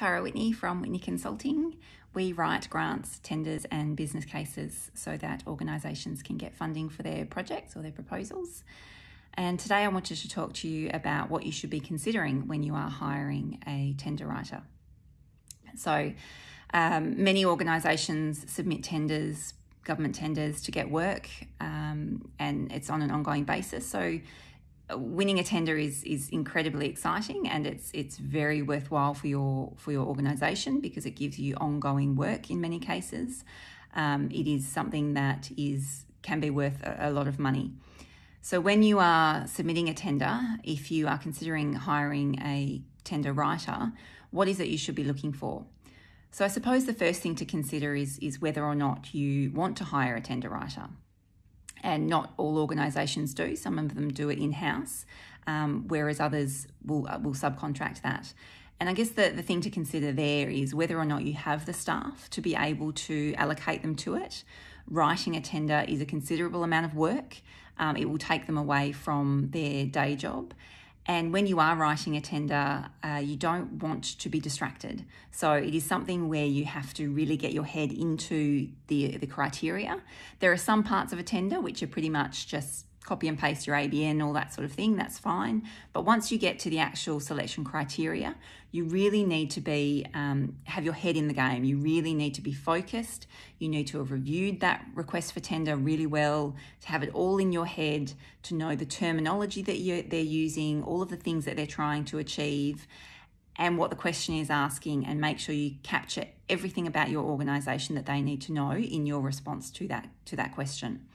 Tara Whitney from Whitney Consulting. We write grants, tenders and business cases so that organisations can get funding for their projects or their proposals. And today I wanted to talk to you about what you should be considering when you are hiring a tender writer. So many organisations submit tenders, government tenders, to get work, and it's on an ongoing basis. So winning a tender is incredibly exciting, and it's very worthwhile for your organisation because it gives you ongoing work in many cases. It is something that can be worth a lot of money. So when you are submitting a tender, if you are considering hiring a tender writer, what is it you should be looking for? So I suppose the first thing to consider is whether or not you want to hire a tender writer. And not all organisations do. Some of them do it in-house, whereas others will subcontract that. And I guess the thing to consider there is whether or not you have the staff to be able to allocate them to it. Writing a tender is a considerable amount of work. It will take them away from their day job. And when you are writing a tender, you don't want to be distracted. So it is something where you have to really get your head into the criteria. There are some parts of a tender which are pretty much just copy and paste your ABN, all that sort of thing, that's fine. But once you get to the actual selection criteria, you really need to be have your head in the game. You really need to be focused. You need to have reviewed that request for tender really well, to have it all in your head, to know the terminology that they're using, all of the things that they're trying to achieve, and what the question is asking, and make sure you capture everything about your organisation that they need to know in your response to that question.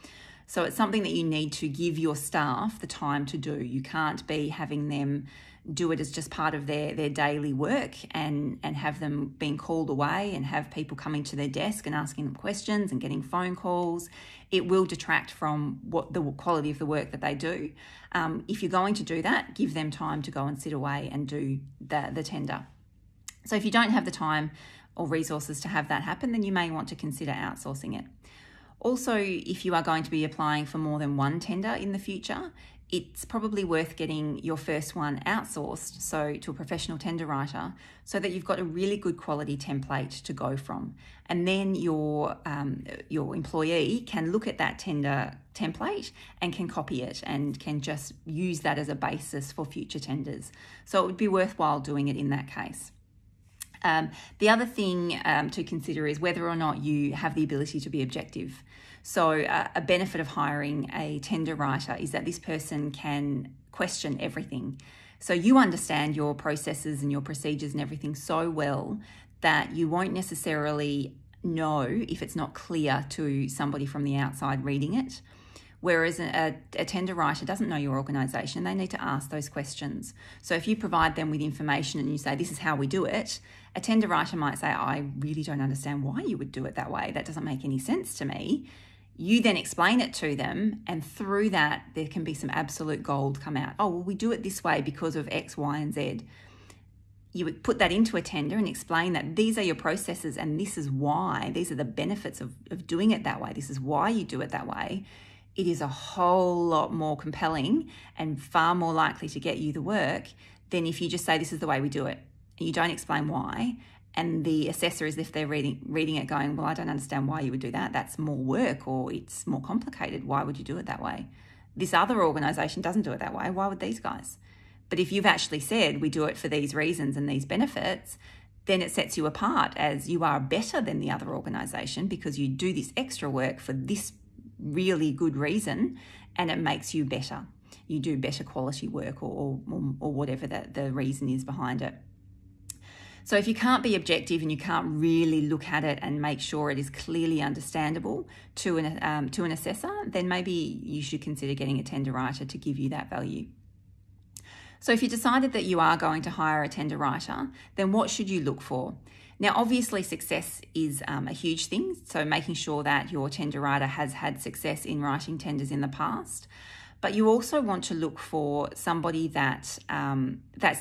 So it's something that you need to give your staff the time to do. You can't be having them do it as just part of their daily work and have them being called away and have people coming to their desk and asking them questions and getting phone calls. It will detract from the quality of the work that they do. If you're going to do that, give them time to go and sit away and do the tender. So if you don't have the time or resources to have that happen, then you may want to consider outsourcing it. Also, if you are going to be applying for more than one tender in the future, it's probably worth getting your first one outsourced, so to a professional tender writer, so that you've got a really good quality template to go from. And then your employee can look at that tender template and can copy it and can just use that as a basis for future tenders. So it would be worthwhile doing it in that case. The other thing to consider is whether or not you have the ability to be objective. So a benefit of hiring a tender writer is that this person can question everything. So you understand your processes and your procedures and everything so well that you won't necessarily know if it's not clear to somebody from the outside reading it. Whereas a tender writer doesn't know your organisation, they need to ask those questions. So if you provide them with information and you say, this is how we do it, a tender writer might say, I really don't understand why you would do it that way. That doesn't make any sense to me. You then explain it to them, and through that, there can be some absolute gold come out. Oh, well, we do it this way because of X, Y, and Z. You would put that into a tender and explain that these are your processes and this is why. These are the benefits of doing it that way. This is why you do it that way. It is a whole lot more compelling and far more likely to get you the work than if you just say, this is the way we do it. And you don't explain why. And the assessor, as if they're reading it going, well, I don't understand why you would do that. That's more work, or it's more complicated. Why would you do it that way? This other organisation doesn't do it that way. Why would these guys? But if you've actually said, we do it for these reasons and these benefits, then it sets you apart as you are better than the other organisation because you do this extra work for this really good reason, and it makes you better. You do better quality work or whatever the reason is behind it. So if you can't be objective and you can't really look at it and make sure it is clearly understandable to an assessor, then maybe you should consider getting a tender writer to give you that value. So if you decided that you are going to hire a tender writer, then what should you look for? Now, obviously, success is a huge thing. So making sure that your tender writer has had success in writing tenders in the past. But you also want to look for somebody that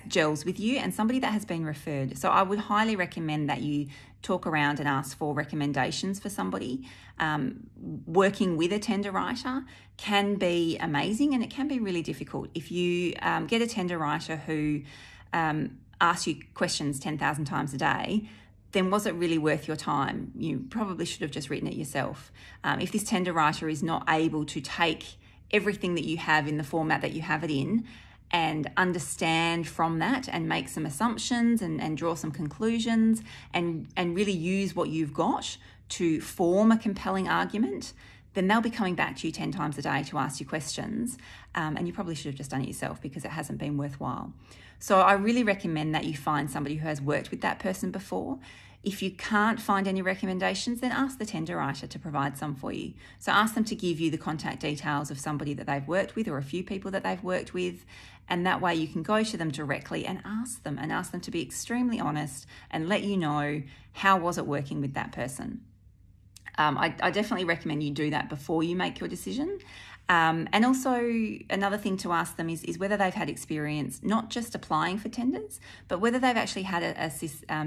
gels with you and somebody that has been referred. So I would highly recommend that you talk around and ask for recommendations for somebody. Working with a tender writer can be amazing, and it can be really difficult. If you get a tender writer who asks you questions 10,000 times a day, then was it really worth your time? You probably should have just written it yourself. If this tender writer is not able to take everything that you have in the format that you have it in and understand from that and make some assumptions and draw some conclusions and really use what you've got to form a compelling argument, then they'll be coming back to you 10 times a day to ask you questions. And you probably should have just done it yourself because it hasn't been worthwhile. So I really recommend that you find somebody who has worked with that person before. If you can't find any recommendations, then ask the tender writer to provide some for you. So ask them to give you the contact details of somebody that they've worked with or a few people that they've worked with. And that way you can go to them directly and ask them to be extremely honest and let you know how was it working with that person. I definitely recommend you do that before you make your decision. And also another thing to ask them is whether they've had experience not just applying for tenders, but whether they've actually had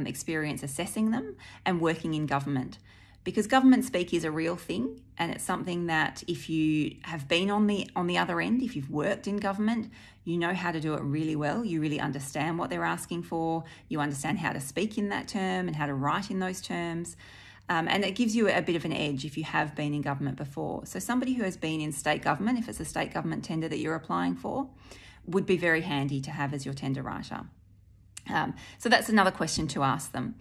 experience assessing them and working in government. Because government speak is a real thing, and it's something that if you have been on the other end, if you've worked in government, you know how to do it really well. You really understand what they're asking for. You understand how to speak in that term and how to write in those terms. And it gives you a bit of an edge if you have been in government before. So somebody who has been in state government, if it's a state government tender that you're applying for, would be very handy to have as your tender writer. So that's another question to ask them.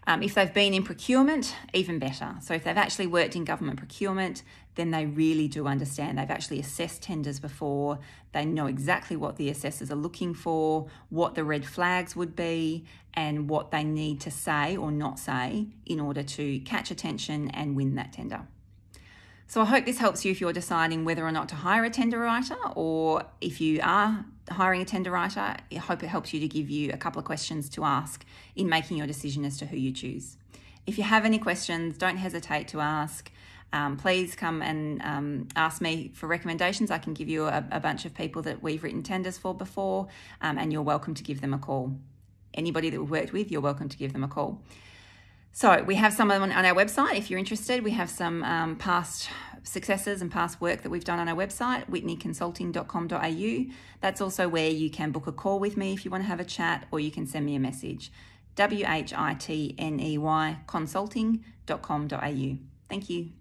If they've been in procurement, even better. So if they've actually worked in government procurement, then they really do understand. They've actually assessed tenders before. They know exactly what the assessors are looking for, what the red flags would be, and what they need to say or not say in order to catch attention and win that tender. So I hope this helps you if you're deciding whether or not to hire a tender writer, or if you are hiring a tender writer, I hope it helps you to give you a couple of questions to ask in making your decision as to who you choose. If you have any questions, don't hesitate to ask. Please come and ask me for recommendations. I can give you a bunch of people that we've written tenders for before, and you're welcome to give them a call. Anybody that we've worked with, you're welcome to give them a call. So we have some on our website. If you're interested, we have some past successes and past work that we've done on our website, whitneyconsulting.com.au. That's also where you can book a call with me if you want to have a chat, or you can send me a message, whitney consulting.com.au. Thank you.